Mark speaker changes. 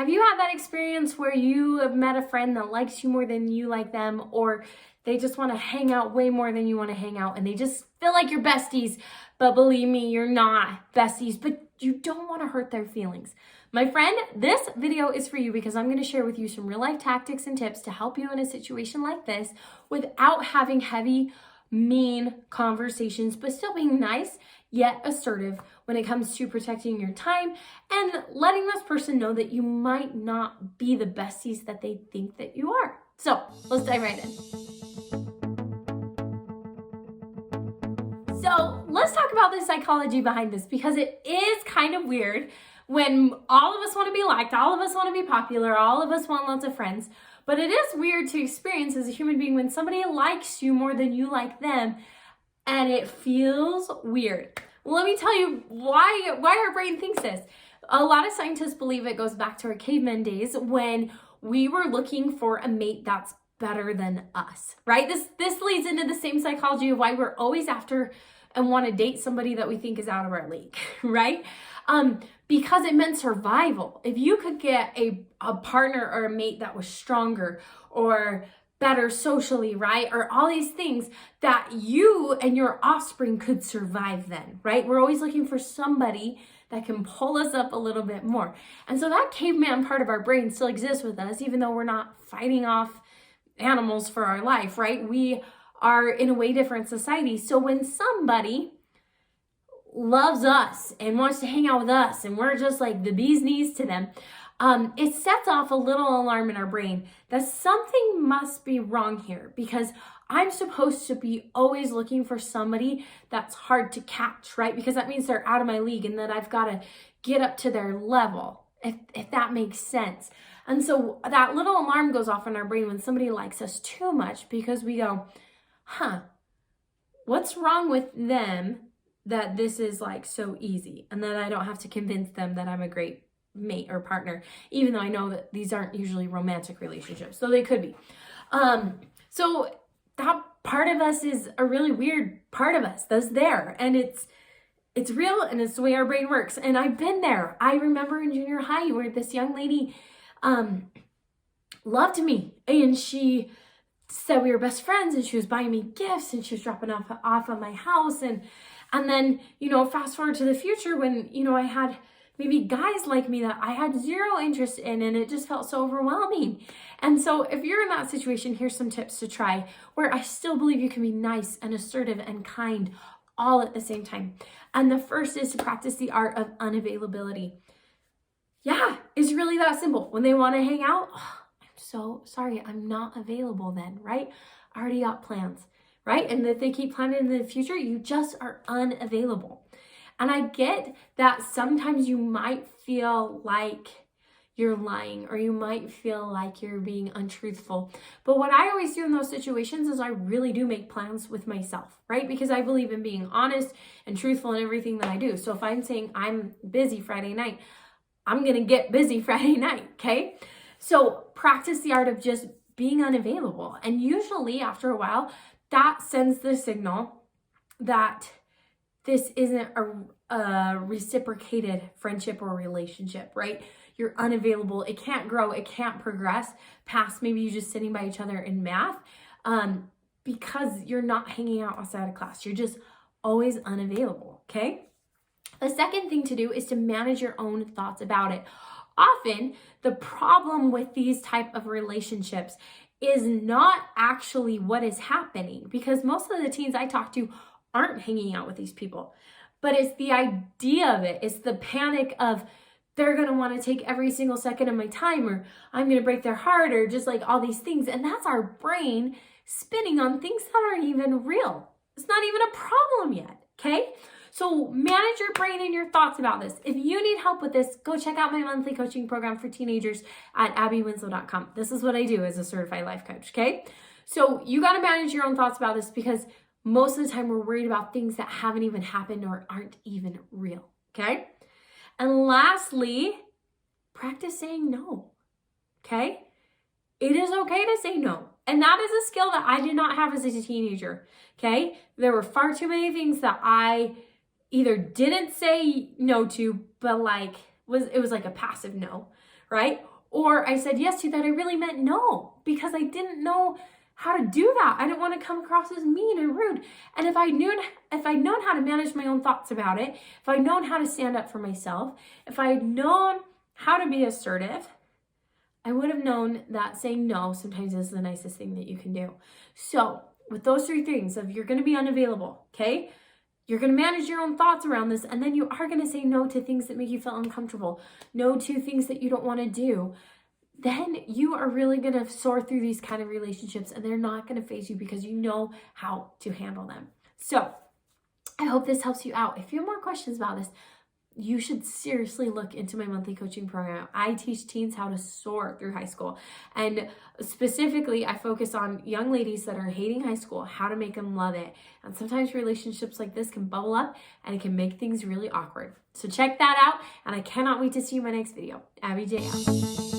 Speaker 1: Have you had that experience where you have met a friend that likes you more than you like them, or they just want to hang out way more than you want to hang out, and they just feel like you're besties, but believe me, you're not besties, but you don't want to hurt their feelings? My friend, this video is for you because I'm going to share with you some real life tactics and tips to help you in a situation like this without having heavy, mean conversations, but still being nice yet assertive when it comes to protecting your time and letting this person know that you might not be the besties that they think that you are. So let's dive right in. So let's talk about the psychology behind this, because it is kind of weird when all of us want to be liked, all of us want to be popular, all of us want lots of friends. But it is weird to experience as a human being when somebody likes you more than you like them, and it feels weird. Well, let me tell you why our brain thinks this. A lot of scientists believe it goes back to our caveman days when we were looking for a mate that's better than us, right? This leads into the same psychology of why we're always after and want to date somebody that we think is out of our league, right? Because it meant survival. If you could get a partner or a mate that was stronger or better socially, right? Or all these things that you and your offspring could survive then, right? We're always looking for somebody that can pull us up a little bit more. And so that caveman part of our brain still exists with us, even though we're not fighting off animals for our life, right? We are in a way different society. So when somebody loves us and wants to hang out with us and we're just like the bee's knees to them, it sets off a little alarm in our brain that something must be wrong here, because I'm supposed to be always looking for somebody that's hard to catch, right? Because that means they're out of my league and that I've got to get up to their level, if that makes sense. And so that little alarm goes off in our brain when somebody likes us too much, because we go, what's wrong with them that this is like so easy and that I don't have to convince them that I'm a great mate or partner, even though I know that these aren't usually romantic relationships, so they could be. So that part of us is a really weird part of us that's there, and it's real, and it's the way our brain works. And I've been there. I remember in junior high where this young lady loved me, and she said we were best friends, and she was buying me gifts, and she was dropping off at my house, and then, fast forward to the future when, I had maybe guys like me that I had zero interest in, and it just felt so overwhelming. And so if you're in that situation, here's some tips to try where I still believe you can be nice and assertive and kind all at the same time. And the first is to practice the art of unavailability. Yeah, it's really that simple. When they want to hang out, I'm so sorry, I'm not available then, right? I already got plans, right? And if they keep planning in the future, you just are unavailable. And I get that sometimes you might feel like you're lying, or you might feel like you're being untruthful. But what I always do in those situations is I really do make plans with myself, right? Because I believe in being honest and truthful in everything that I do. So if I'm saying I'm busy Friday night, I'm going to get busy Friday night, okay? So practice the art of just being unavailable. And usually after a while, that sends the signal that this isn't a reciprocated friendship or relationship, right? You're unavailable. It can't grow. It can't progress past maybe you just sitting by each other in math, because you're not hanging out outside of class. You're just always unavailable, okay? The second thing to do is to manage your own thoughts about it. Often, the problem with these type of relationships is not actually what is happening, because most of the teens I talk to aren't hanging out with these people, but it's the idea of it. It's the panic of they're going to want to take every single second of my time, or I'm going to break their heart, or just like all these things. And that's our brain spinning on things that aren't even real. It's not even a problem yet. Okay. So manage your brain and your thoughts about this. If you need help with this, go check out my monthly coaching program for teenagers at abbywinslow.com. This is what I do as a certified life coach. Okay. So you got to manage your own thoughts about this, because most of the time we're worried about things that haven't even happened or aren't even real, okay? And lastly, practice saying no, okay? It is okay to say no. And that is a skill that I did not have as a teenager, okay? There were far too many things that I either didn't say no to, but it was like a passive no, right? Or I said yes to that I really meant no, because I didn't know how to do that. I didn't want to come across as mean or rude. And if I'd known how to manage my own thoughts about it, if I'd known how to stand up for myself, if I had known how to be assertive, I would have known that saying no sometimes is the nicest thing that you can do. So with those three things of you're going to be unavailable, okay? You're going to manage your own thoughts around this, and then you are going to say no to things that make you feel uncomfortable, no to things that you don't want to do. Then you are really going to soar through these kind of relationships, and they're not going to faze you because you know how to handle them. So I hope this helps you out. If you have more questions about this, you should seriously look into my monthly coaching program. I teach teens how to soar through high school. And specifically, I focus on young ladies that are hating high school, how to make them love it. And sometimes relationships like this can bubble up and it can make things really awkward. So check that out. And I cannot wait to see you in my next video. Abbi J out.